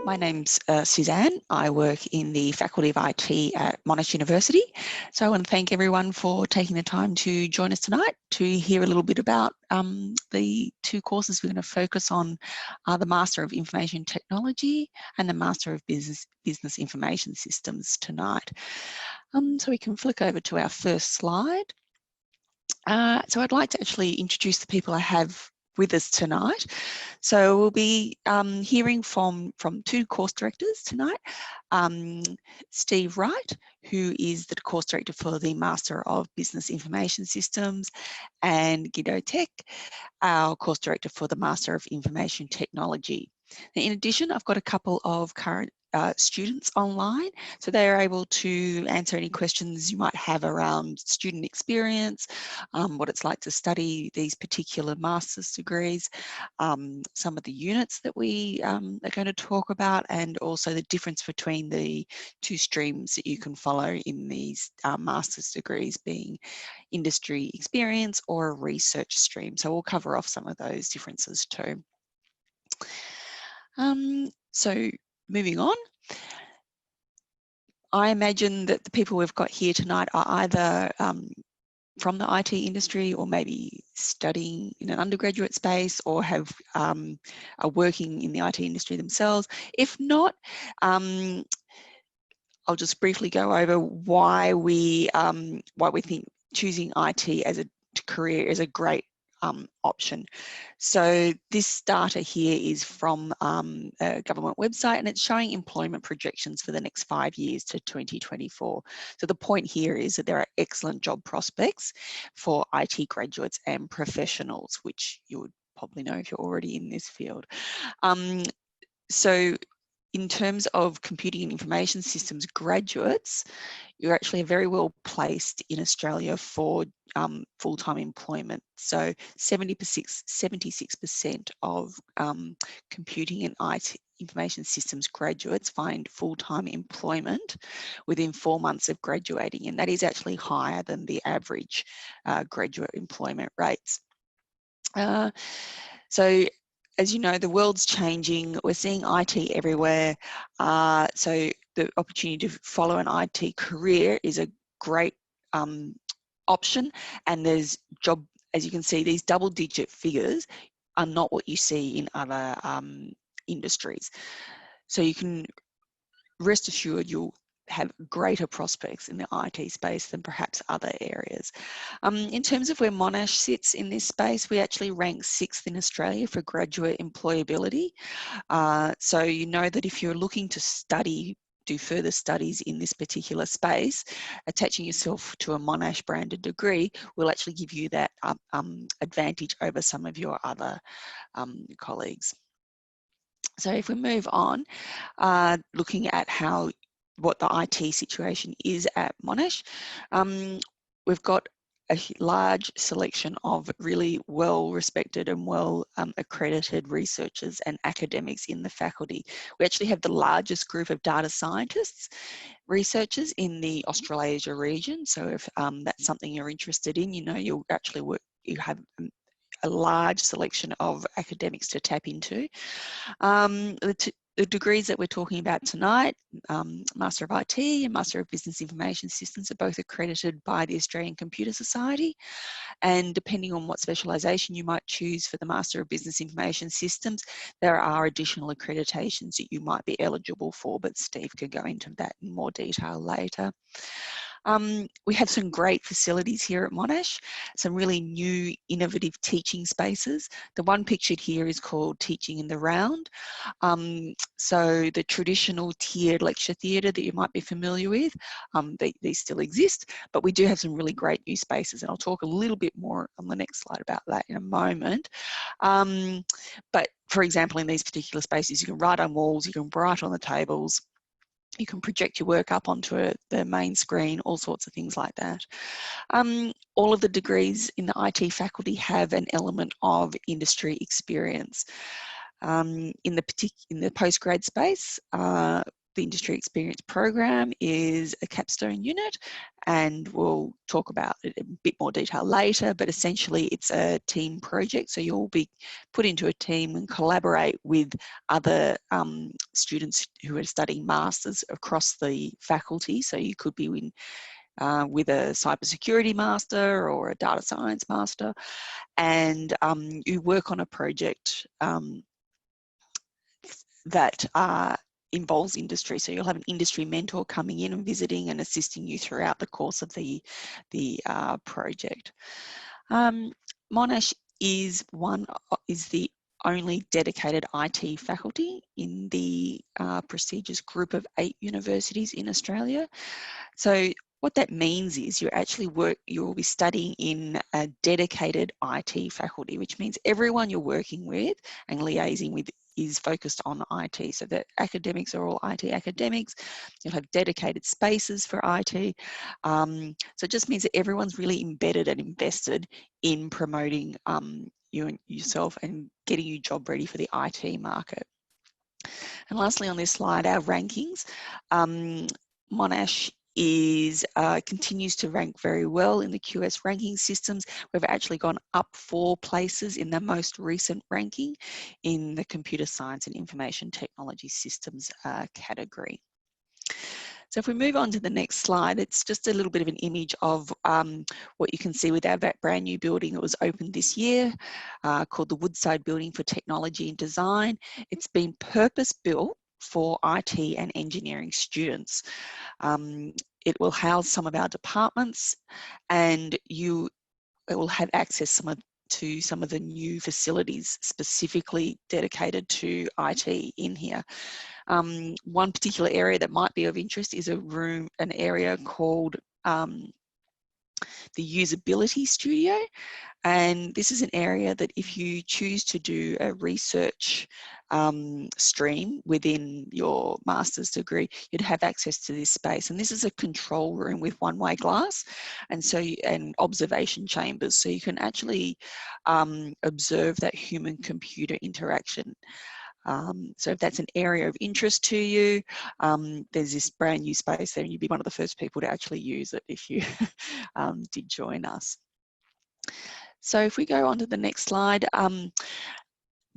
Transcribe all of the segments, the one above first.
My name's Suzanne. I work in the Faculty of IT at Monash University. So I want to thank everyone for taking the time to join us tonight to hear a little bit about the two courses we're going to focus on, the Master of Information Technology and the Master of Business Information Systems tonight. So we can flick over to our first slide. So I'd like to actually introduce the people I have with us tonight. So we'll be hearing from two course directors tonight. Steve Wright, who is the course director for the Master of Business Information Systems, and Guido Tech, our course director for the Master of Information Technology. Now, in addition, I've got a couple of current students online, so they are able to answer any questions you might have around student experience, what it's like to study these particular master's degrees, some of the units that we are going to talk about, and also the difference between the two streams that you can follow in these master's degrees, being industry experience or a research stream. So we'll cover off some of those differences too. So moving on, I imagine that the people we've got here tonight are either from the IT industry or maybe studying in an undergraduate space or have are working in the IT industry themselves. If not, I'll just briefly go over why we think choosing IT as a career is a great option. So this data here is from a government website, and it's showing employment projections for the next 5 years to 2024. So the point here is that there are excellent job prospects for IT graduates and professionals, which you would probably know if you're already in this field. So in terms of computing and information systems graduates, you're actually very well placed in Australia for full-time employment. So 76% of computing and IT information systems graduates find full-time employment within 4 months of graduating, and that is actually higher than the average graduate employment rates. So as you know, the world's changing. We're seeing IT everywhere. So the opportunity to follow an IT career is a great option. And there's job, as you can see, these double-digit figures are not what you see in other industries. So you can rest assured you'll have greater prospects in the IT space than perhaps other areas. In terms of where Monash sits in this space, we actually rank 6th in Australia for graduate employability. So you know that if you're looking to do further studies in this particular space, attaching yourself to a Monash branded degree will actually give you that advantage over some of your other colleagues. So if we move on, looking at what the IT situation is at Monash, we've got a large selection of really well-respected and well-accredited researchers and academics in the faculty. We actually have the largest group of data scientists, researchers in the Australasia region. So if that's something you're interested in, you know, you'll actually you have a large selection of academics to tap into. The degrees that we're talking about tonight, Master of IT and Master of Business Information Systems, are both accredited by the Australian Computer Society. And depending on what specialisation you might choose for the Master of Business Information Systems, there are additional accreditations that you might be eligible for, but Steve could go into that in more detail later. We have some great facilities here at Monash, some really new innovative teaching spaces. The one pictured here is called Teaching in the Round. So the traditional tiered lecture theatre that you might be familiar with, they still exist, but we do have some really great new spaces, and I'll talk a little bit more on the next slide about that in a moment. But for example, in these particular spaces, you can write on walls, you can write on the tables, you can project your work up onto the main screen, all sorts of things like that. All of the degrees in the IT faculty have an element of industry experience. In the postgrad space, the Industry Experience Program is a Capstone unit, and we'll talk about it in a bit more detail later, but essentially it's a team project. So you'll be put into a team and collaborate with other students who are studying masters across the faculty. So you could be with a cybersecurity master or a data science master, and you work on a project that involves industry. So you'll have an industry mentor coming in and visiting and assisting you throughout the course of the project. Monash is the only dedicated IT faculty in the prestigious group of 8 universities in Australia. So what that means is you'll be studying in a dedicated IT faculty, which means everyone you're working with and liaising with is focused on IT. So the academics are all IT academics. You'll have dedicated spaces for IT. So it just means that everyone's really embedded and invested in promoting you and yourself and getting you job ready for the IT market. And lastly on this slide, our rankings. Monash continues to rank very well in the QS ranking systems. We've actually gone up 4 places in the most recent ranking in the Computer Science and Information Technology Systems category. So if we move on to the next slide, it's just a little bit of an image of what you can see with our brand new building that was opened this year, called the Woodside Building for Technology and Design. It's been purpose-built for IT and engineering students. It will house some of our departments, and it will have access to some of the new facilities specifically dedicated to IT in here. One particular area that might be of interest is an area called the Usability Studio. And this is an area that if you choose to do a research stream within your master's degree, you'd have access to this space. And this is a control room with one-way glass and observation chambers. So you can actually observe that human-computer interaction. So if that's an area of interest to you, there's this brand new space there, and you'd be one of the first people to actually use it if you did join us. So if we go on to the next slide,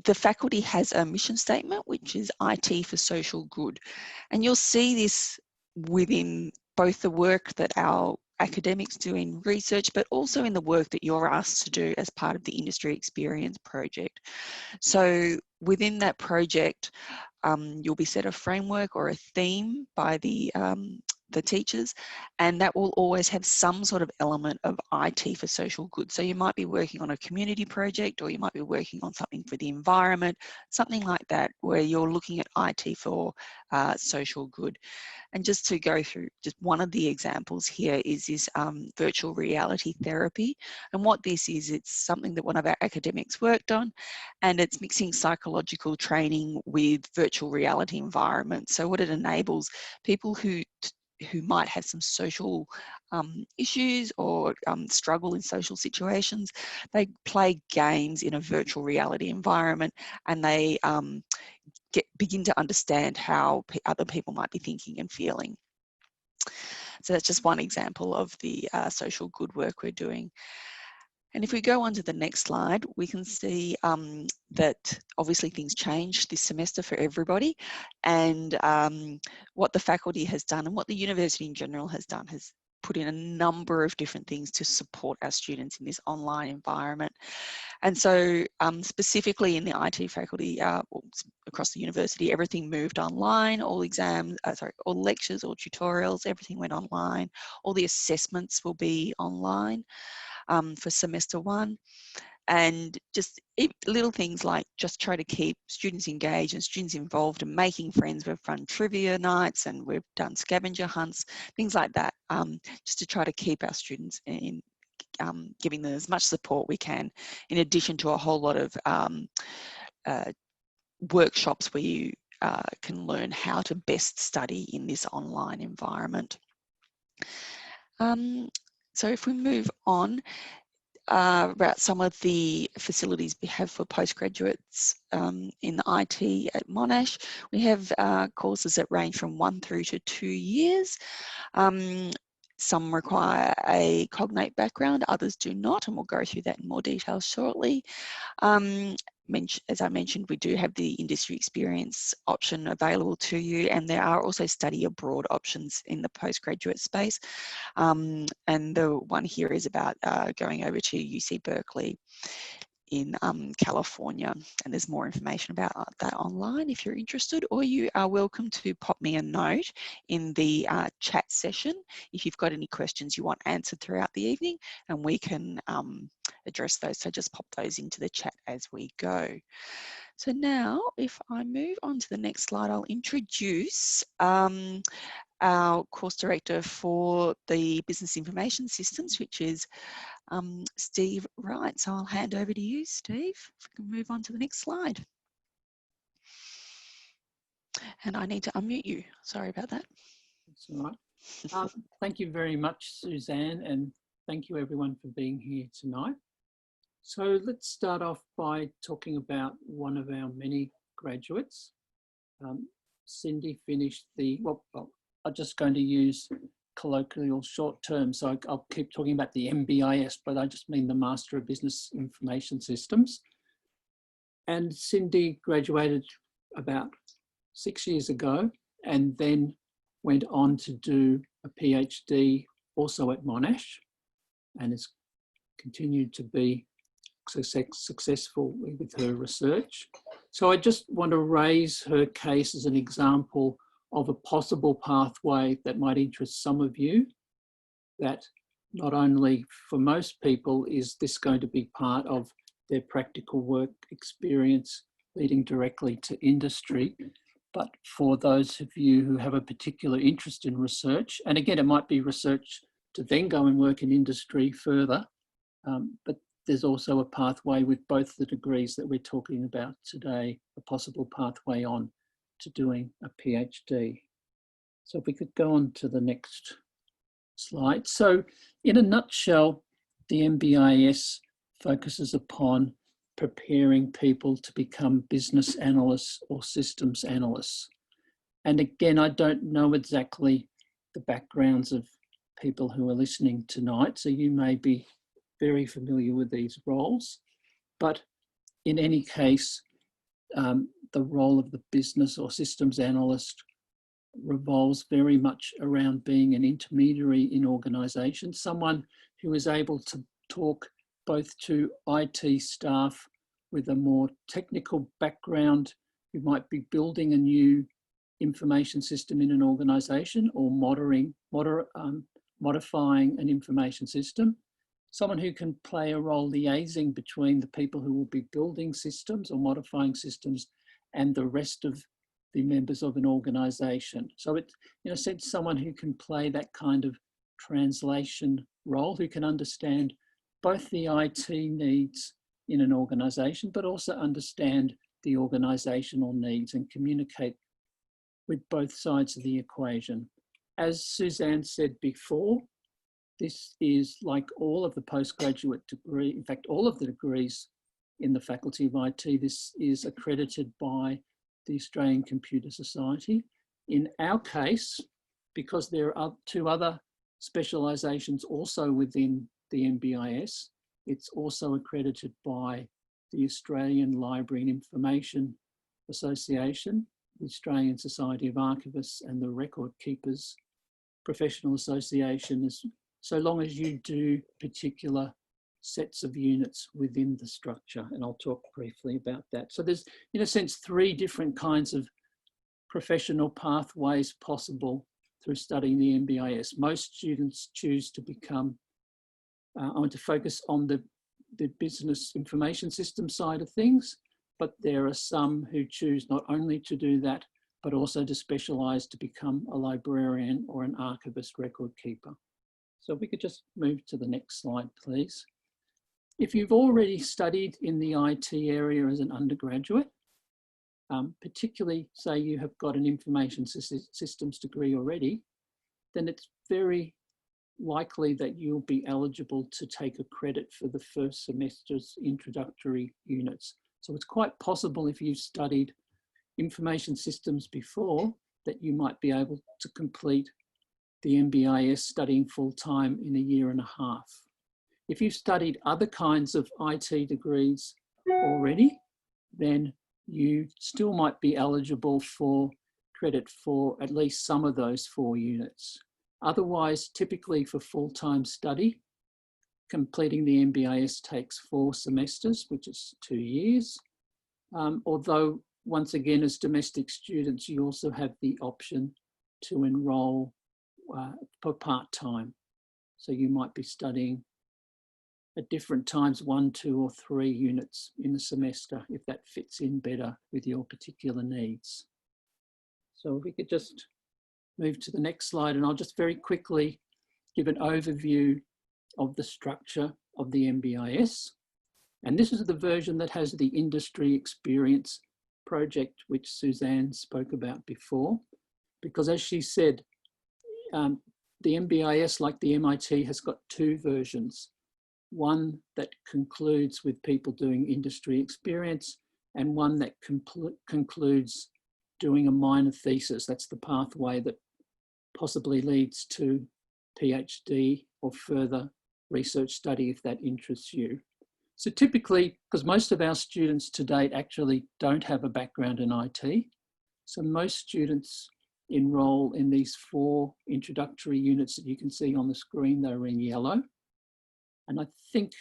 the faculty has a mission statement, which is IT for social good. And you'll see this within both the work that our academics do in research, but also in the work that you're asked to do as part of the Industry Experience project. So within that project, you'll be set a framework or a theme by the teachers, and that will always have some sort of element of IT for social good. So you might be working on a community project, or you might be working on something for the environment, something like that, where you're looking at IT for social good. And just to go through just one of the examples here is this virtual reality therapy. And what this is, it's something that one of our academics worked on, and it's mixing psychological training with virtual reality environments. So what it enables people who might have some social issues or struggle in social situations, they play games in a virtual reality environment, and they begin to understand how other people might be thinking and feeling. So that's just one example of the social good work we're doing. And if we go on to the next slide, we can see that obviously things changed this semester for everybody, and what the faculty has done and what the university in general has done has put in a number of different things to support our students in this online environment. And so specifically in the IT faculty, across the university, everything moved online, all lectures, all tutorials, everything went online. All the assessments will be online for semester 1. And just little things like just try to keep students engaged and students involved and making friends. We've run trivia nights and we've done scavenger hunts, things like that, just to try to keep our students in, giving them as much support we can, in addition to a whole lot of workshops where you can learn how to best study in this online environment. So if we move on, about some of the facilities we have for postgraduates in IT at Monash. We have courses that range from 1 through to 2 years. Some require a cognate background, others do not, and we'll go through that in more detail shortly. As I mentioned, we do have the industry experience option available to you, and there are also study abroad options in the postgraduate space. And the one here is about going over to UC Berkeley in California, and there's more information about that online if you're interested, or you are welcome to pop me a note in the chat session if you've got any questions you want answered throughout the evening, and we can address those. So just pop those into the chat as we go. So now if I move on to the next slide, I'll introduce our course director for the Business Information Systems, which is Steve Wright. So I'll hand over to you, Steve, if we can move on to the next slide. And I need to unmute you. Sorry about that. That's all right. Thank you very much, Suzanne, and thank you everyone for being here tonight. So let's start off by talking about one of our many graduates. Cindy finished the, well, I'm just going to use colloquial short term, so I'll keep talking about the MBIS, but I just mean the Master of Business Information Systems. And Cindy graduated about 6 years ago and then went on to do a PhD also at Monash, and has continued to be successful with her research. So I just want to raise her case as an example of a possible pathway that might interest some of you, that not only for most people is this going to be part of their practical work experience leading directly to industry, but for those of you who have a particular interest in research, and again, it might be research to then go and work in industry further, but there's also a pathway with both the degrees that we're talking about today, a possible pathway on to doing a PhD. So if we could go on to the next slide. So in a nutshell, the MBIS focuses upon preparing people to become business analysts or systems analysts. And again, I don't know exactly the backgrounds of people who are listening tonight, so you may be very familiar with these roles, but in any case, the role of the business or systems analyst revolves very much around being an intermediary in organisations, someone who is able to talk both to IT staff with a more technical background who might be building a new information system in an organisation or modifying an information system, someone who can play a role liaising between the people who will be building systems or modifying systems and the rest of the members of an organisation. So it's, in a sense, someone who can play that kind of translation role, who can understand both the IT needs in an organisation, but also understand the organisational needs and communicate with both sides of the equation. As Suzanne said before, this is like all of the postgraduate degree, in fact, all of the degrees in the Faculty of IT, this is accredited by the Australian Computer Society. In our case, because there are two other specialisations also within the MBIS, it's also accredited by the Australian Library and Information Association, the Australian Society of Archivists, and the Record Keepers Professional Association, so long as you do particular sets of units within the structure, and I'll talk briefly about that. So there's, in a sense, three different kinds of professional pathways possible through studying the MBIS. Most students choose to become, I want to focus on the business information system side of things, but there are some who choose not only to do that, but also to specialise to become a librarian or an archivist record keeper. So if we could just move to the next slide, please. If you've already studied in the IT area as an undergraduate, particularly say you have got an information systems degree already, then it's very likely that you'll be eligible to take a credit for the first semester's introductory units. So it's quite possible if you studied information systems before that you might be able to complete the MBIS studying full-time in a year and a half. If you've studied other kinds of IT degrees already, then you still might be eligible for credit for at least some of those 4 units. Otherwise, typically for full-time study, completing the MBIS takes 4 semesters, which is 2 years. Although, once again, as domestic students, you also have the option to enrol for part-time. So you might be studying at different times 1, 2, or 3 units in a semester if that fits in better with your particular needs. So if we could just move to the next slide, and I'll just very quickly give an overview of the structure of the MBIS. And this is the version that has the industry experience project, which Suzanne spoke about before, because as she said, the MBIS, like the MIT, has got 2 versions. One that concludes with people doing industry experience, and one that concludes doing a minor thesis. That's the pathway that possibly leads to PhD or further research study if that interests you. So typically, because most of our students to date actually don't have a background in IT, so most students enroll in these 4 introductory units that you can see on the screen. They're in yellow. And I think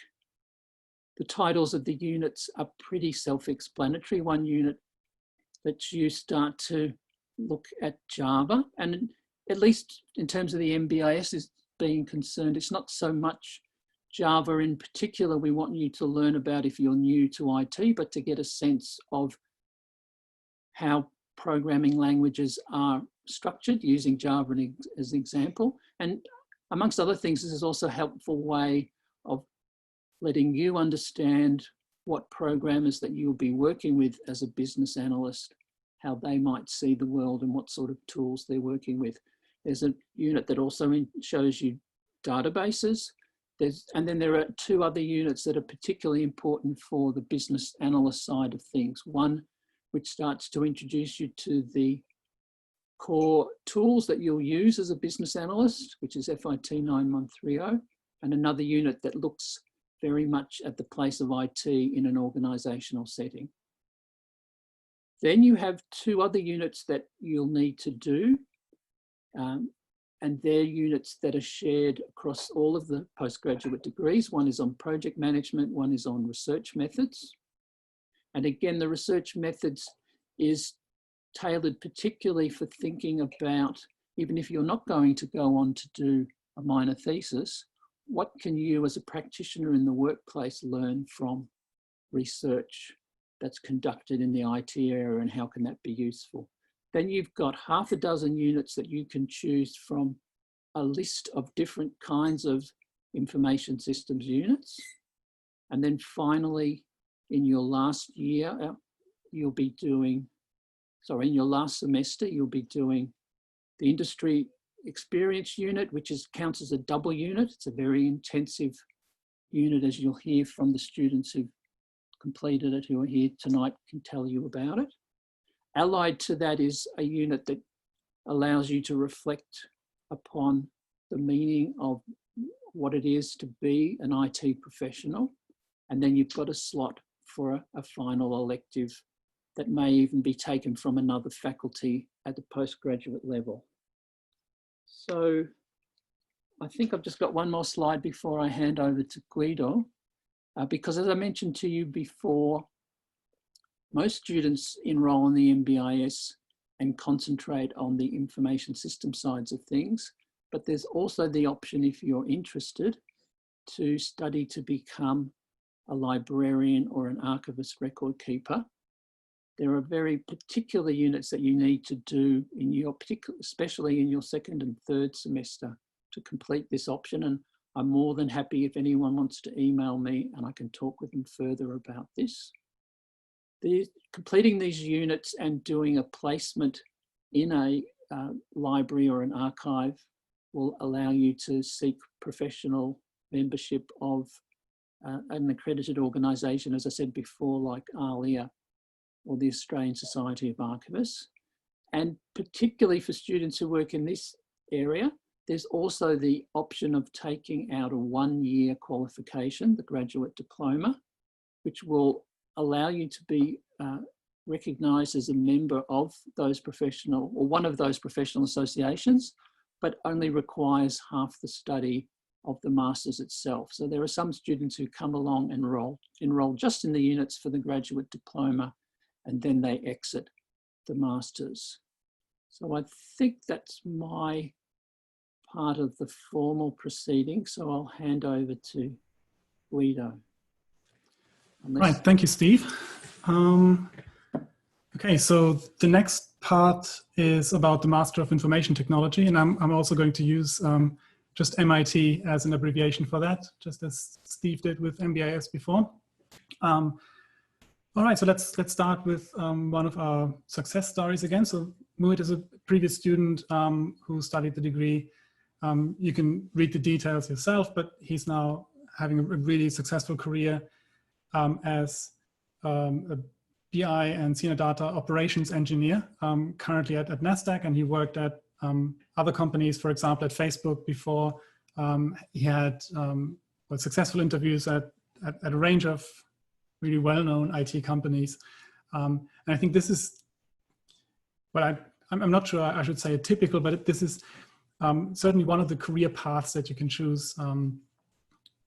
the titles of the units are pretty self-explanatory. One unit that you start to look at Java, and at least in terms of the MBIS is being concerned, it's not so much Java in particular we want you to learn about if you're new to IT, but to get a sense of how programming languages are structured using Java as an example. And amongst other things, this is also a helpful way of letting you understand what programmers that you'll be working with as a business analyst, how they might see the world and what sort of tools they're working with. There's a unit that also shows you databases. And then there are 2 other units that are particularly important for the business analyst side of things. One, which starts to introduce you to the core tools that you'll use as a business analyst, which is FIT 9130, and another unit that looks very much at the place of IT in an organisational setting. Then you have 2 other units that you'll need to do, and they're units that are shared across all of the postgraduate degrees. One is on project management, one is on research methods. And again, the research methods is tailored particularly for thinking about, even if you're not going to go on to do a minor thesis, what can you as a practitioner in the workplace learn from research that's conducted in the IT area, and how can that be useful? Then you've got half a dozen units that you can choose from a list of different kinds of information systems units. And then finally, in your last year, you'll be doing, sorry, in your last semester, you'll be doing the industry experience unit, which counts as a double unit. It's a very intensive unit, as you'll hear from the students who've completed it, who are here tonight, can tell you about it. Allied to that is a unit that allows you to reflect upon the meaning of what it is to be an IT professional. And then you've got a slot for a final elective that may even be taken from another faculty at the postgraduate level. So I think I've just got one more slide before I hand over to Guido, because as I mentioned to you before, most students enroll in the MBIS and concentrate on the information system sides of things, but there's also the option, if you're interested, to study to become a librarian or an archivist record keeper. There are very particular units that you need to do in your especially in your 2nd and 3rd semester to complete this option. And I'm more than happy if anyone wants to email me and I can talk with them further about this. Completing these units and doing a placement in a library or an archive will allow you to seek professional membership of an accredited organisation, as I said before, like ALIA or the Australian Society of Archivists. And particularly for students who work in this area, there's also the option of taking out a one-year qualification, the graduate diploma, which will allow you to be recognised as a member of those professional, or one of those professional associations, but only requires half the study of the Masters itself. So there are some students who come along and enroll just in the units for the graduate diploma, and then they exit the Masters. So I think that's my part of the formal proceeding. So I'll hand over to Guido. Right, thank you, Steve. Okay, so the next part is about the Master of Information Technology, and I'm also going to use just MIT as an abbreviation for that, just as Steve did with MBIS before. All right, so let's start with one of our success stories again. So Muit is a previous student who studied the degree. You can read the details yourself, but he's now having a really successful career as a BI and senior data operations engineer, currently at NASDAQ, and he worked at other companies, for example, at Facebook before. He had successful interviews at a range of really well-known IT companies. And I think this is, well, I'm not sure I should say a typical, but this is certainly one of the career paths that you can choose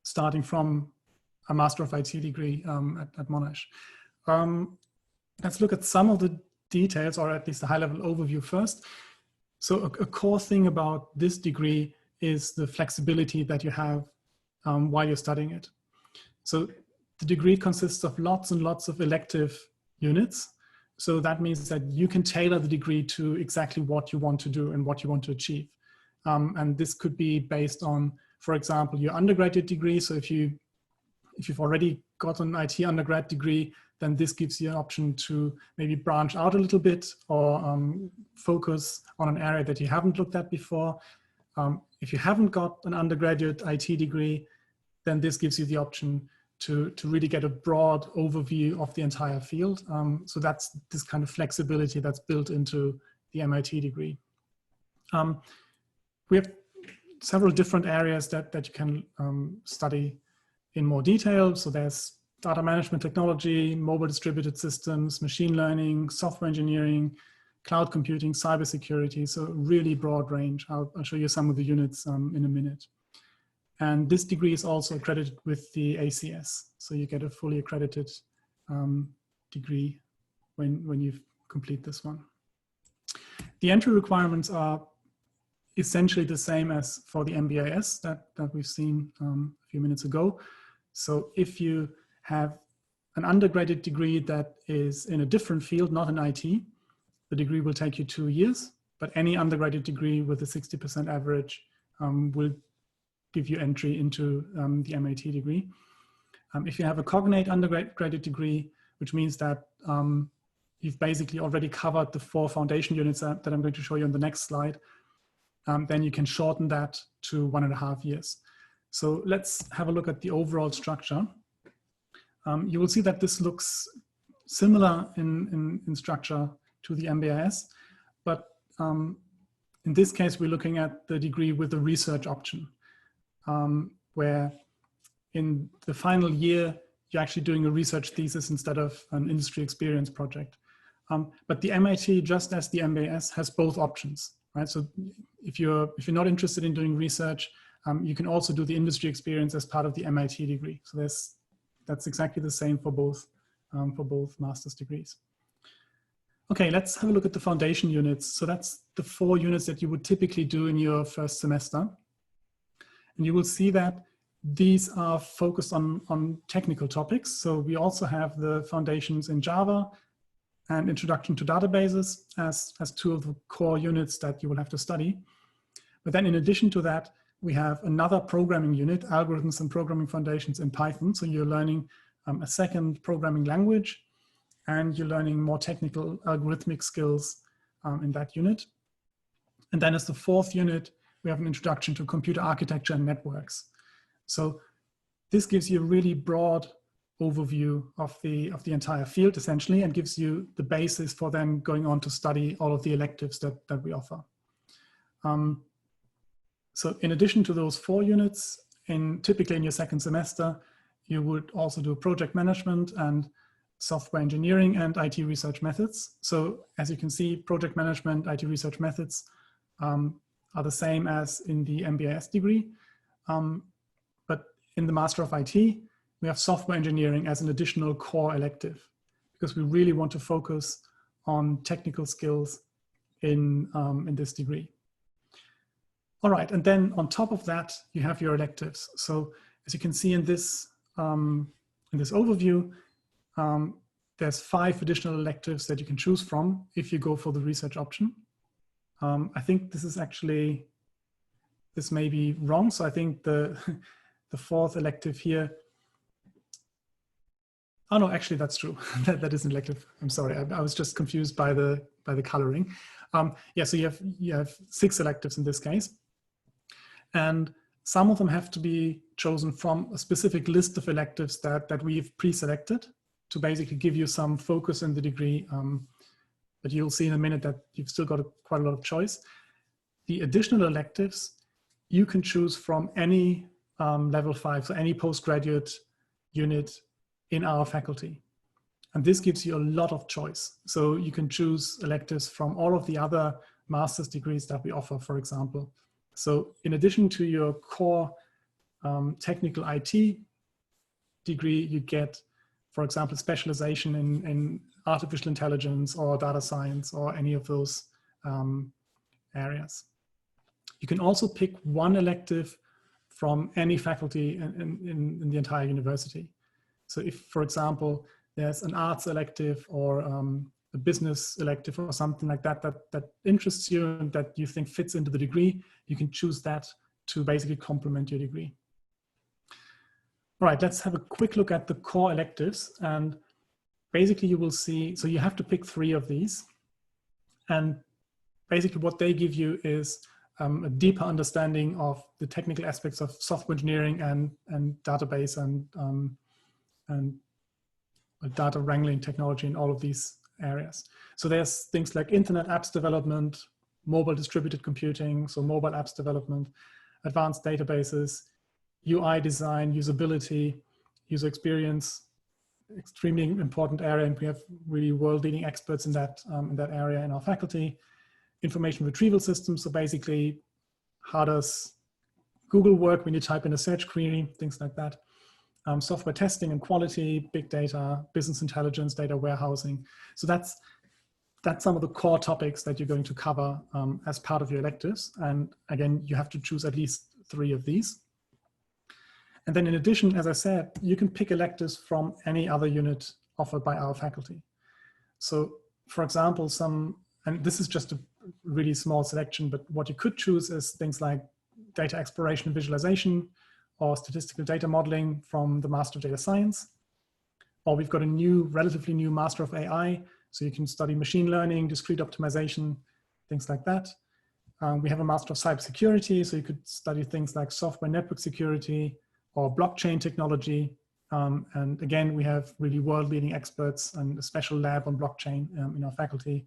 starting from a Master of IT degree at Monash. Let's look at some of the details, or at least a high-level overview first. So a core thing about this degree is the flexibility that you have while you're studying it. So the degree consists of lots and lots of elective units. So that means that you can tailor the degree to exactly what you want to do and what you want to achieve. And this could be based on, for example, your undergraduate degree. So if you've already got an IT undergrad degree, then this gives you an option to maybe branch out a little bit or focus on an area that you haven't looked at before. If you haven't got an undergraduate IT degree, then this gives you the option to really get a broad overview of the entire field. So that's this kind of flexibility that's built into the MIT degree. We have several different areas that you can study in more detail. So there's data management technology, mobile distributed systems, machine learning, software engineering, cloud computing, cybersecurity. So a really broad range. I'll show you some of the units in a minute. And this degree is also accredited with the ACS. So you get a fully accredited degree when you complete this one. The entry requirements are essentially the same as for the MBIS that we've seen a few minutes ago. So if you have an undergraduate degree that is in a different field, not in IT, the degree will take you 2 years, but any undergraduate degree with a 60% average will give you entry into the MIT degree. If you have a cognate undergraduate degree, which means that you've basically already covered the 4 foundation units that I'm going to show you on the next slide, then you can shorten that to 1.5 years. So let's have a look at the overall structure. You will see that this looks similar in structure to the MBIS, but in this case, we're looking at the degree with the research option, where in the final year, you're actually doing a research thesis instead of an industry experience project. But the MIT, just as the MBIS, has both options, right? So if you're not interested in doing research, you can also do the industry experience as part of the MIT degree. So that's exactly the same for both master's degrees. Okay, let's have a look at the foundation units. So that's the 4 units that you would typically do in your first semester. And you will see that these are focused on technical topics. So we also have the foundations in Java and introduction to databases as 2 of the core units that you will have to study. But then in addition to that, we have another programming unit, algorithms and programming foundations in Python. So you're learning a second programming language, and you're learning more technical algorithmic skills in that unit. And then as the 4th unit, we have an introduction to computer architecture and networks. So this gives you a really broad overview of the entire field, essentially, and gives you the basis for then going on to study all of the electives that we offer. So in addition to those 4 units, typically in your second semester, you would also do project management and software engineering and IT research methods. So as you can see, project management, IT research methods are the same as in the MBAS degree. But in the Master of IT, we have software engineering as an additional core elective, because we really want to focus on technical skills in this degree. All right, and then on top of that, you have your electives. So as you can see in this overview, there's 5 additional electives that you can choose from if you go for the research option. I think this may be wrong. So I think the 4th elective here. Oh no, actually that's true. that is an elective. I'm sorry, I was just confused by the coloring. Yeah, so you have 6 electives in this case, and some of them have to be chosen from a specific list of electives that we've pre-selected to basically give you some focus in the degree. But you'll see in a minute that you've still got quite a lot of choice. The additional electives you can choose from any level 5, so any postgraduate unit in our faculty. And this gives you a lot of choice. So you can choose electives from all of the other master's degrees that we offer, for example. So in addition to your core technical IT degree, you get, for example, specialization in artificial intelligence or data science or any of those areas. You can also pick one elective from any faculty in the entire university. So if, for example, there's an arts elective or a business elective or something like that interests you and that you think fits into the degree, you can choose that to basically complement your degree. All right, let's have a quick look at the core electives. And basically you will see, so you have to pick 3 of these. And basically what they give you is a deeper understanding of the technical aspects of software engineering and database and data wrangling technology in all of these areas. So there's things like internet apps development, mobile distributed computing, so mobile apps development, advanced databases, UI design, usability, user experience, extremely important area, and we have really world-leading experts in that area in our faculty. Information retrieval systems, so basically, how does Google work when you type in a search query, things like that. Software testing and quality, big data, business intelligence, data warehousing. So that's some of the core topics that you're going to cover as part of your electives. And again, you have to choose at least 3 of these. And then in addition, as I said, you can pick electives from any other unit offered by our faculty. So for example, and this is just a really small selection, but what you could choose is things like data exploration and visualization, or statistical data modeling from the Master of Data Science. Or we've got a relatively new Master of AI, so you can study machine learning, discrete optimization, things like that. We have a Master of Cybersecurity, so you could study things like software network security or blockchain technology. And again, we have really world-leading experts and a special lab on blockchain in our faculty.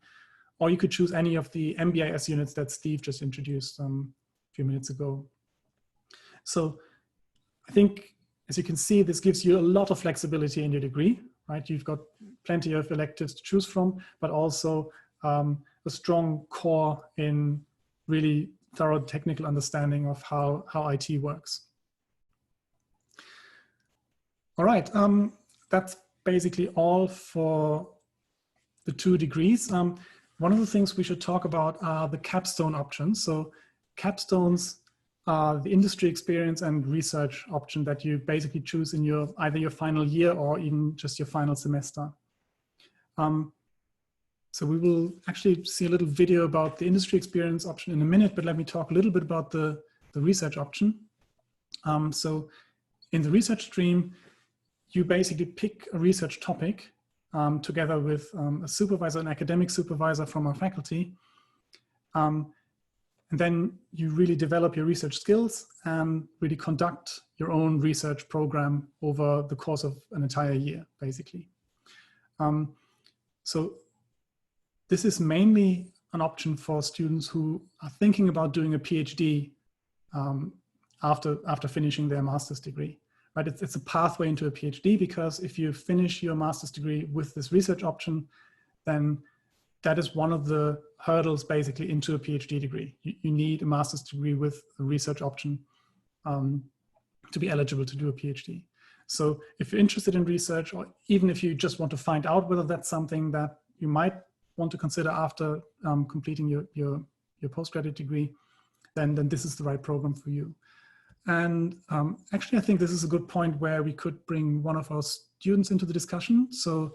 Or you could choose any of the MBAS units that Steve just introduced a few minutes ago. So I think, as you can see, this gives you a lot of flexibility in your degree, right? You've got plenty of electives to choose from, but also a strong core in really thorough technical understanding of how IT works. All right, that's basically all for the 2 degrees. One of the things we should talk about are the capstone options. So capstones are the industry experience and research option that you basically choose in either your final year or even just your final semester. So we will actually see a little video about the industry experience option in a minute, but let me talk a little bit about the research option. So in the research stream, you basically pick a research topic together with a supervisor, an academic supervisor from our faculty. And then you really develop your research skills and really conduct your own research program over the course of an entire year, basically. So this is mainly an option for students who are thinking about doing a PhD after finishing their master's degree. Right? It's a pathway into a PhD, because if you finish your master's degree with this research option, then that is one of the hurdles basically into a PhD degree. You need a master's degree with a research option to be eligible to do a PhD. So if you're interested in research, or even if you just want to find out whether that's something that you might want to consider after completing your postgraduate degree, then this is the right program for you. And actually, I think this is a good point where we could bring one of our students into the discussion. So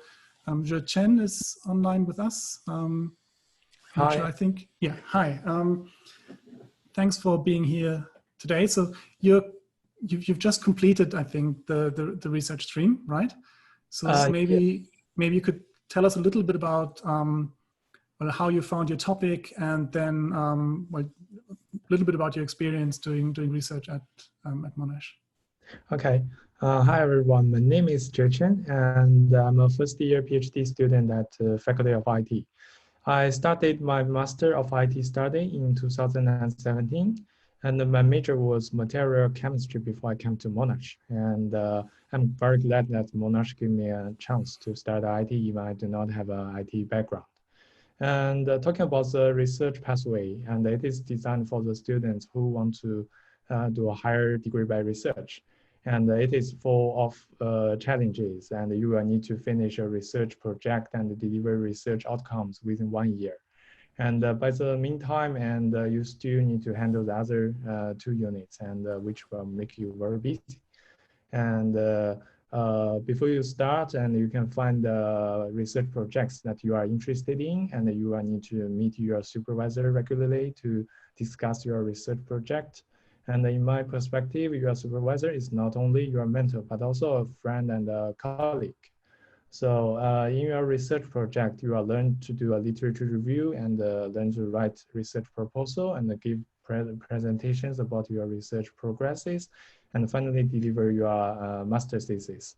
Je Chen is online with us. Hi. I think, yeah, hi. Thanks for being here today. So you've just completed, I think, the research stream, right? So maybe you could tell us a little bit about well, how you found your topic, and then well, a little bit about your experience doing research at Monash. Okay. Hi, everyone. My name is Zhe Chen, and I'm a first-year PhD student at Faculty of IT. I started my Master of IT study in 2017, and my major was material chemistry before I came to Monash. And I'm very glad that Monash gave me a chance to start IT even I do not have an IT background. And talking about the research pathway, and it is designed for the students who want to do a higher degree by research. And it is full of challenges, and you will need to finish a research project and deliver research outcomes within 1 year. And by the meantime, and you still need to handle the other 2 units, and which will make you very busy. And before you start, and you can find the research projects that you are interested in, and you will need to meet your supervisor regularly to discuss your research project. And in my perspective, your supervisor is not only your mentor, but also a friend and a colleague. So in your research project, you will learn to do a literature review and learn to write research proposal and give presentations about your research progresses, and finally deliver your master's thesis.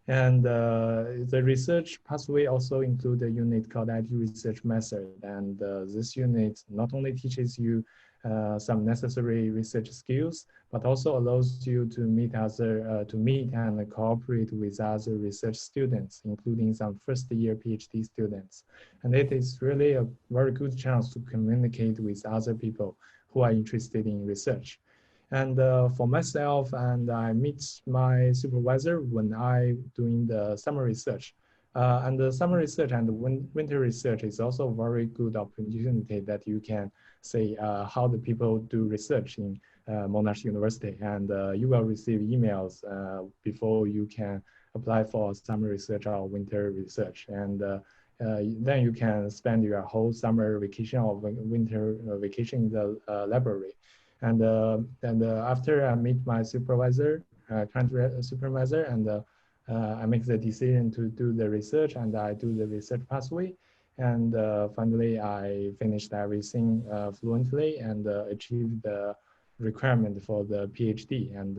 And the research pathway also includes a unit called IT research method. And this unit not only teaches you some necessary research skills, but also allows you to meet and cooperate with other research students, including some first-year PhD students. And it is really a very good chance to communicate with other people who are interested in research. And for myself, and I meet my supervisor when I doing the summer research. And the summer research and the winter research is also a very good opportunity that you can say how the people do research in Monash University. And you will receive emails before you can apply for summer research or winter research. And then you can spend your whole summer vacation or winter vacation in the library. And after I meet my supervisor, current supervisor, and I make the decision to do the research, and I do the research pathway. And finally, I finished everything fluently and achieved the requirement for the PhD. And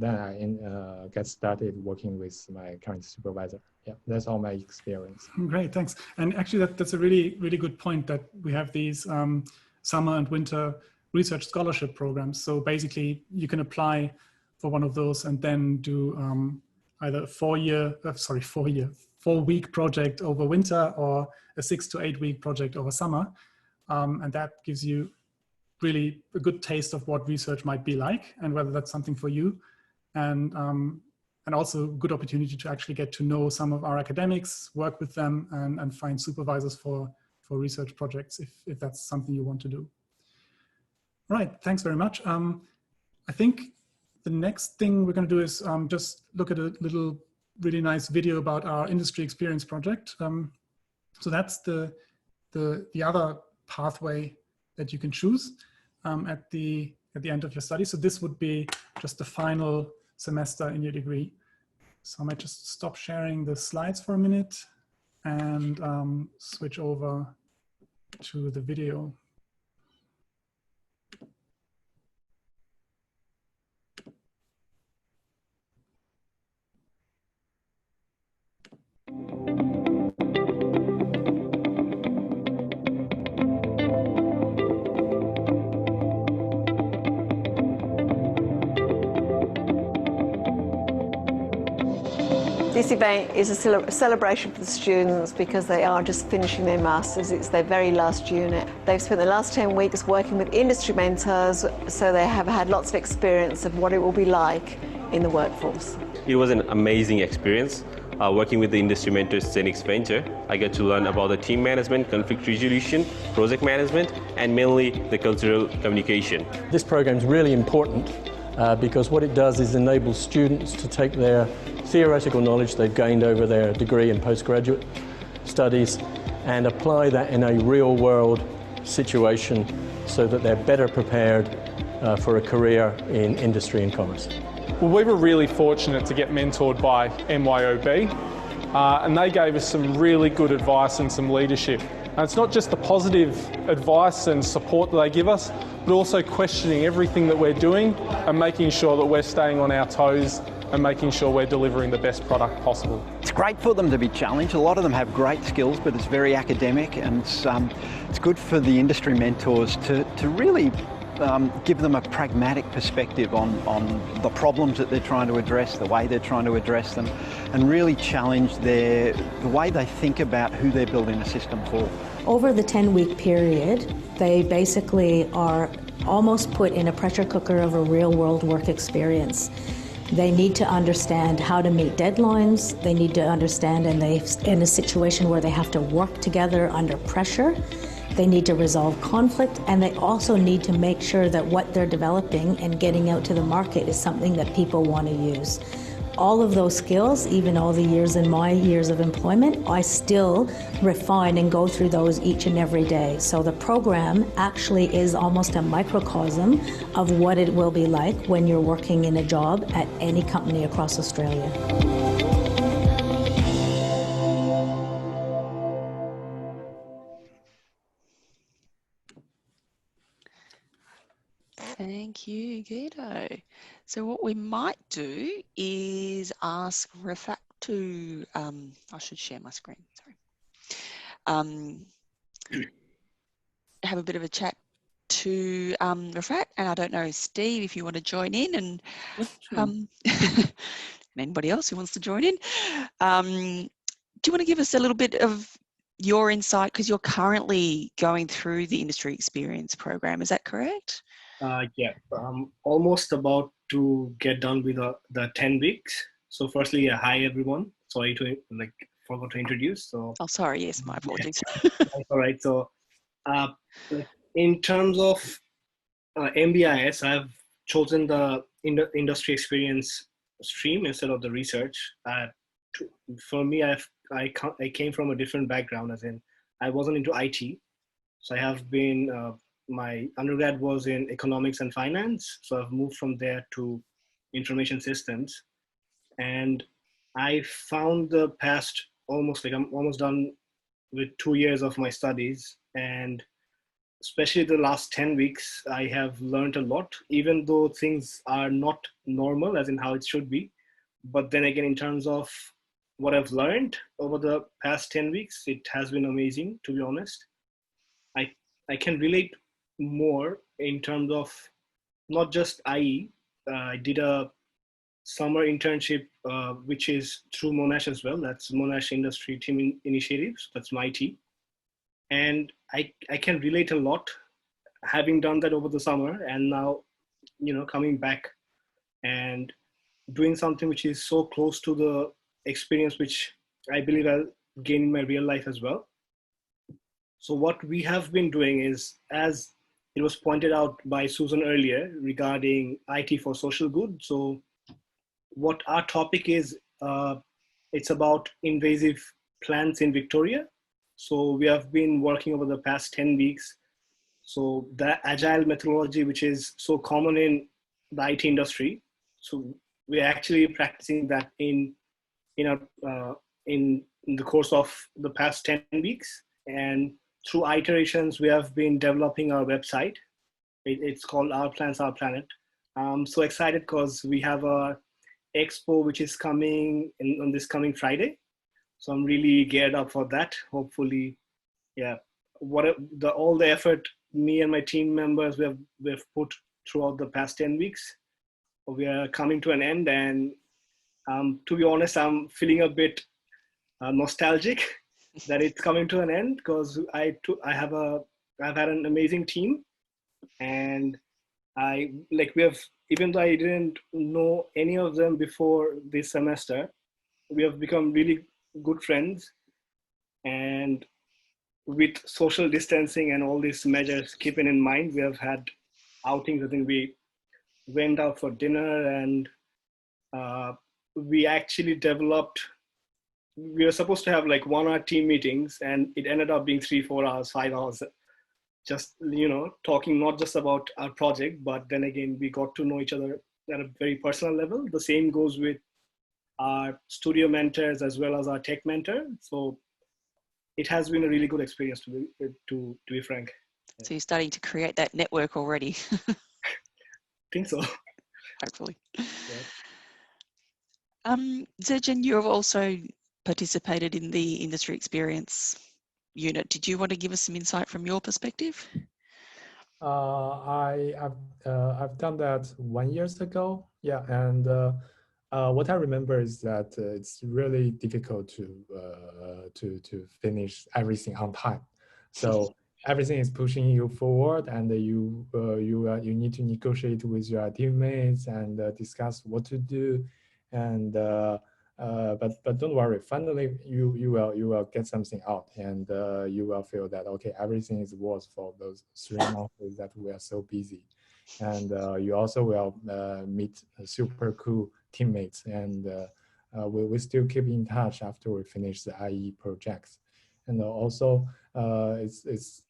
then I get started working with my current supervisor. Yeah, that's all my experience. Great, thanks. And actually, that's a really, really good point that we have these summer and winter research scholarship programs. So basically, you can apply for one of those and then do either a 4-week project over winter, or a 6 to 8 week project over summer. And that gives you really a good taste of what research might be like and whether that's something for you. And also a good opportunity to actually get to know some of our academics, work with them, and find supervisors for research projects if that's something you want to do. Right, thanks very much. I think the next thing we're going to do is just look at a little really nice video about our industry experience project. So that's the other pathway that you can choose at the end of your study. So this would be just the final semester in your degree. So I might just stop sharing the slides for a minute and switch over to the video. This event is a celebration for the students because they are just finishing their masters. It's their very last unit. They've spent the last 10 weeks working with industry mentors, so they have had lots of experience of what it will be like in the workforce. It was an amazing experience. Working with the industry mentors Zenix Venture, I get to learn about the team management, conflict resolution, project management, and mainly the cultural communication. This program is really important because what it does is enable students to take their theoretical knowledge they've gained over their degree and postgraduate studies and apply that in a real-world situation so that they're better prepared for a career in industry and commerce. Well, we were really fortunate to get mentored by MYOB, and they gave us some really good advice and some leadership. And it's not just the positive advice and support that they give us, but also questioning everything that we're doing and making sure that we're staying on our toes and making sure we're delivering the best product possible. It's great for them to be challenged. A lot of them have great skills, but it's very academic, and it's good for the industry mentors to really give them a pragmatic perspective on the problems that they're trying to address, the way they're trying to address them, and really challenge the way they think about who they're building a system for. Over the 10-week period, they basically are almost put in a pressure cooker of a real-world work experience. They need to understand how to meet deadlines. They need to understand, and they're in a situation where they have to work together under pressure. They need to resolve conflict, and they also need to make sure that what they're developing and getting out to the market is something that people want to use. All of those skills, even all the years in my years of employment, I still refine and go through those each and every day. So the program actually is almost a microcosm of what it will be like when you're working in a job at any company across Australia. Thank you, Guido. So what we might do is ask Rafat to, I should share my screen, sorry. Have a bit of a chat to Rafat, and I don't know, Steve, if you want to join in, and and anybody else who wants to join in. Do you want to give us a little bit of your insight, because you're currently going through the industry experience program, is that correct? Yeah, almost about to get done with the 10 weeks. So firstly, hi everyone. Sorry to forgot to introduce. So oh, sorry. Yes, my apologies. Yeah. All right. So in terms of MBIS, I've chosen the industry experience stream instead of the research. For me, I came from a different background, as in I wasn't into IT. So I have been. My undergrad was in economics and finance, so I've moved from there to information systems. And I found the past I'm almost done with 2 years of my studies, and especially the last 10 weeks, I have learned a lot, even though things are not normal as in how it should be. But then again, in terms of what I've learned over the past 10 weeks, it has been amazing, to be honest. I can relate more in terms of not just IE. I did a summer internship, which is through Monash as well. That's Monash Industry Team Initiatives. That's my team. And I can relate a lot, having done that over the summer, and now, coming back and doing something which is so close to the experience which I believe I'll gain in my real life as well. So what we have been doing is, as it was pointed out by Susan earlier regarding IT for social good. So what our topic is, it's about invasive plants in Victoria. So we have been working over the past 10 weeks. So the agile methodology, which is so common in the IT industry. So we're actually practicing that in the course of the past 10 weeks. And through iterations, we have been developing our website. It's called Our Plants, Our Planet. I'm so excited because we have a expo which is coming on this coming Friday. So I'm really geared up for that. Hopefully, yeah, all the effort me and my team members we've put throughout the past 10 weeks, we are coming to an end, and To be honest, I'm feeling a bit nostalgic that it's coming to an end, because I've had an amazing team, and even though I didn't know any of them before this semester, we have become really good friends. And with social distancing and all these measures keeping in mind, we have had outings. I think we went out for dinner, and we actually developed, we were supposed to have like 1 hour team meetings, and it ended up being 3, 4 hours, 5 hours, just, talking not just about our project, but then again, we got to know each other at a very personal level. The same goes with our studio mentors as well as our tech mentor. So it has been a really good experience, to be frank. So you're starting to create that network already. I think so. Hopefully. Yeah. Zerjan, you have also participated in the industry experience unit. Did you want to give us some insight from your perspective? I've done that 1 year ago. Yeah, and what I remember is that it's really difficult to finish everything on time. So everything is pushing you forward, and you need to negotiate with your teammates and discuss what to do. And but don't worry, finally you will get something out, and you will feel that okay, everything is worth for those 3 months that we are so busy. And you also will meet super cool teammates, and we still keep in touch after we finish the IE projects. And also it's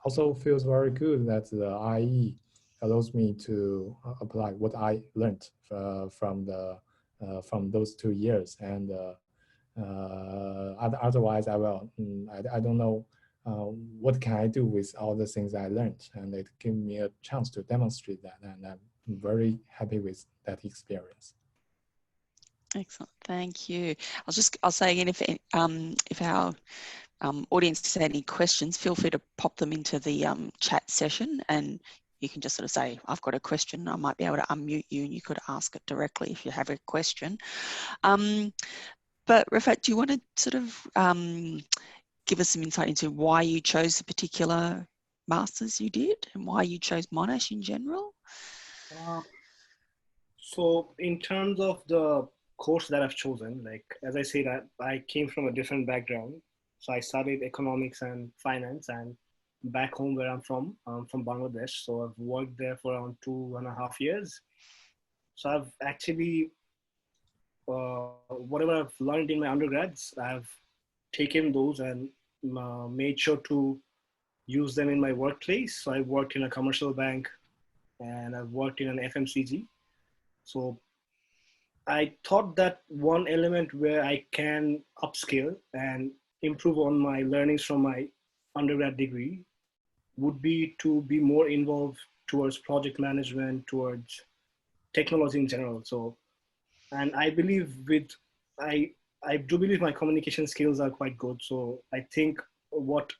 also feels very good that the IE allows me to apply what I learned from those 2 years. And otherwise I will I don't know what can I do with all the things I learned, and it gave me a chance to demonstrate that, and I'm very happy with that experience. Excellent, thank you. I'll say again, if our audience has any questions, feel free to pop them into the chat session, and you can just sort of say, I've got a question. I might be able to unmute you and you could ask it directly if you have a question. But Rafat, do you want to sort of give us some insight into why you chose the particular masters you did and why you chose Monash in general? So in terms of the course that I've chosen, like as I said, I came from a different background. So I studied economics and finance, and back home where I'm from Bangladesh. So I've worked there for around 2.5 years. So I've actually, whatever I've learned in my undergrads, I've taken those and made sure to use them in my workplace. So I worked in a commercial bank, and I've worked in an FMCG. So I thought that one element where I can upskill and improve on my learnings from my undergrad degree would be to be more involved towards project management, towards technology in general. So, and I believe I do believe my communication skills are quite good. So I think what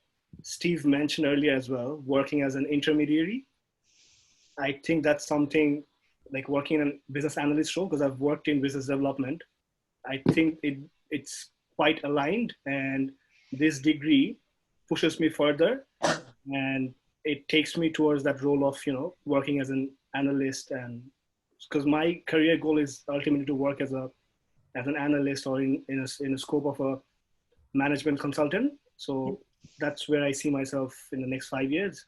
Steve mentioned earlier as well, working as an intermediary, I think that's something like working in a business analyst role, because I've worked in business development. I think it's quite aligned, and this degree pushes me further, and it takes me towards that role of, working as an analyst. And because my career goal is ultimately to work as an analyst or in a scope of a management consultant. So that's where I see myself in the next 5 years.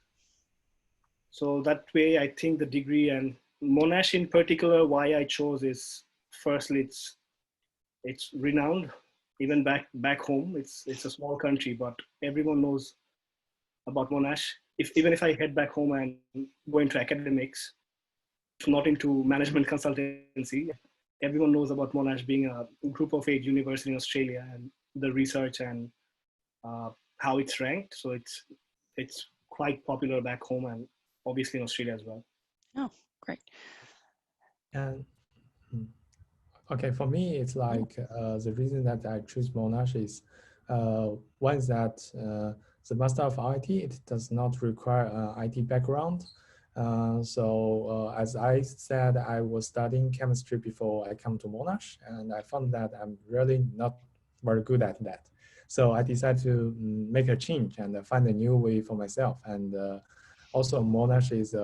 So that way, I think the degree, and Monash in particular, why I chose is, firstly, it's renowned. Even back home, it's a small country, but everyone knows about Monash. Even if I head back home and go into academics, not into management consultancy, everyone knows about Monash being a group of 8 university in Australia, and the research and how it's ranked. So it's quite popular back home, and obviously in Australia as well. Oh, great. And okay, for me, it's like the reason that I choose Monash is one is that the Master of IT, it does not require an IT background. As I said, I was studying chemistry before I come to Monash, and I found that I'm really not very good at that. So I decided to make a change and find a new way for myself. And also Monash is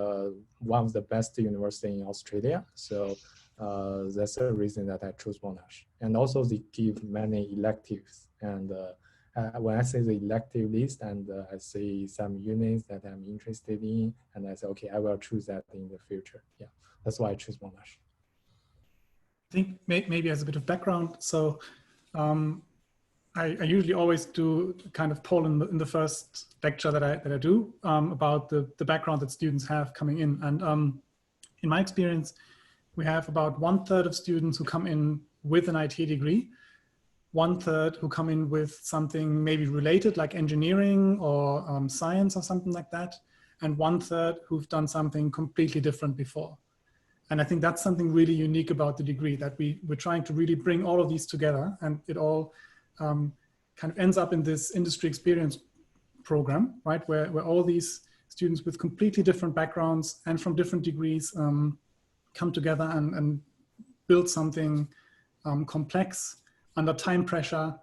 one of the best universities in Australia. So that's the reason that I chose Monash. And also they give many electives. And when I say the elective list and I see some units that I'm interested in, and I say, okay, I will choose that in the future. Yeah, that's why I choose Monash. I think maybe as a bit of background, so I usually always do kind of poll in the first lecture that I do about the background that students have coming in. And in my experience, we have about 1/3 of students who come in with an IT degree, 1/3 who come in with something maybe related like engineering or science or something like that, and 1/3 who've done something completely different before. And I think that's something really unique about the degree, that we're trying to really bring all of these together, and it all kind of ends up in this industry experience program, right? Where all these students with completely different backgrounds and from different degrees come together and build something complex under time pressure,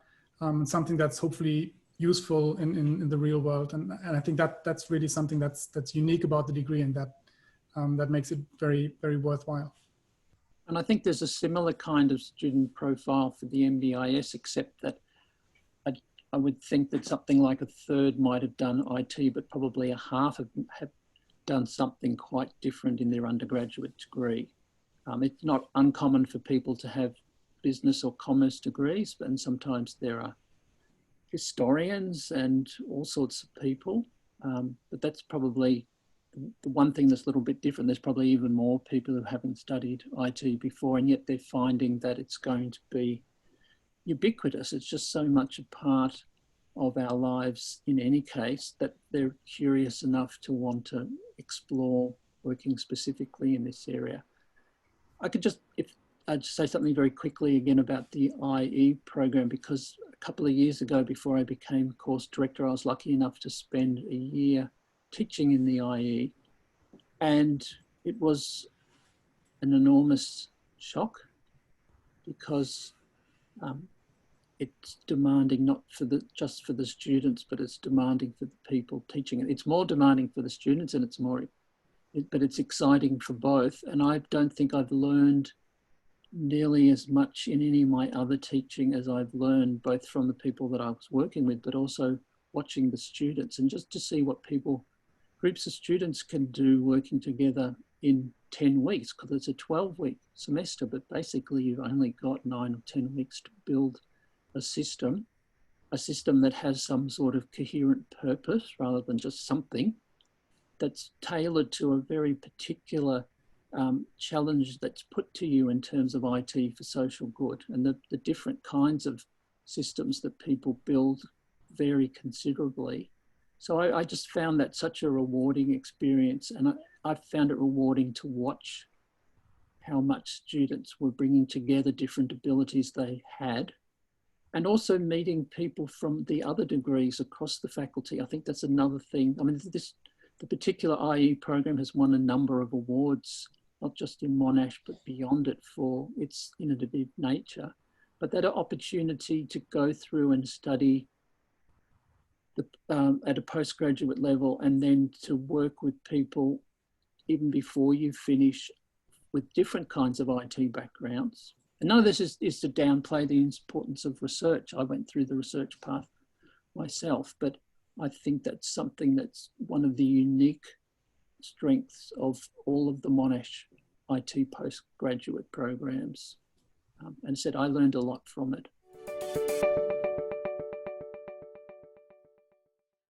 something that's hopefully useful in the real world. And I think that's really something that's unique about the degree, and that makes it very, very worthwhile. And I think there's a similar kind of student profile for the MBIS, except that I would think that something like 1/3 might have done IT, but probably 1/2 have done something quite different in their undergraduate degree. It's not uncommon for people to have business or commerce degrees, and sometimes there are historians and all sorts of people. But that's probably the one thing that's a little bit different. There's probably even more people who haven't studied IT before, and yet they're finding that it's going to be ubiquitous. It's just so much a part of our lives in any case that they're curious enough to want to explore working specifically in this area. I could just, if I'd say something very quickly again about the IE program, because a couple of years ago, before I became course director, I was lucky enough to spend a year teaching in the IE, and it was an enormous shock because it's demanding not for just for the students, but it's demanding for the people teaching it. It's more demanding for the students, and but it's exciting for both. And I don't think I've learned nearly as much in any of my other teaching as I've learned both from the people that I was working with, but also watching the students, and just to see what groups of students can do working together in 10 weeks, because it's a 12-week semester, but basically you've only got 9 or 10 weeks to build a system that has some sort of coherent purpose rather than just something that's tailored to a very particular challenge that's put to you in terms of IT for social good. And the different kinds of systems that people build vary considerably. So I just found that such a rewarding experience, and I found it rewarding to watch how much students were bringing together different abilities they had, and also meeting people from the other degrees across the faculty. I think that's another thing. I mean, the particular IE program has won a number of awards, not just in Monash, but beyond it for its innovative nature. But that opportunity to go through and study at a postgraduate level, and then to work with people even before you finish with different kinds of IT backgrounds. And none of this is to downplay the importance of research. I went through the research path myself, but I think that's something that's one of the unique strengths of all of the Monash IT postgraduate programs. And said I learned a lot from it.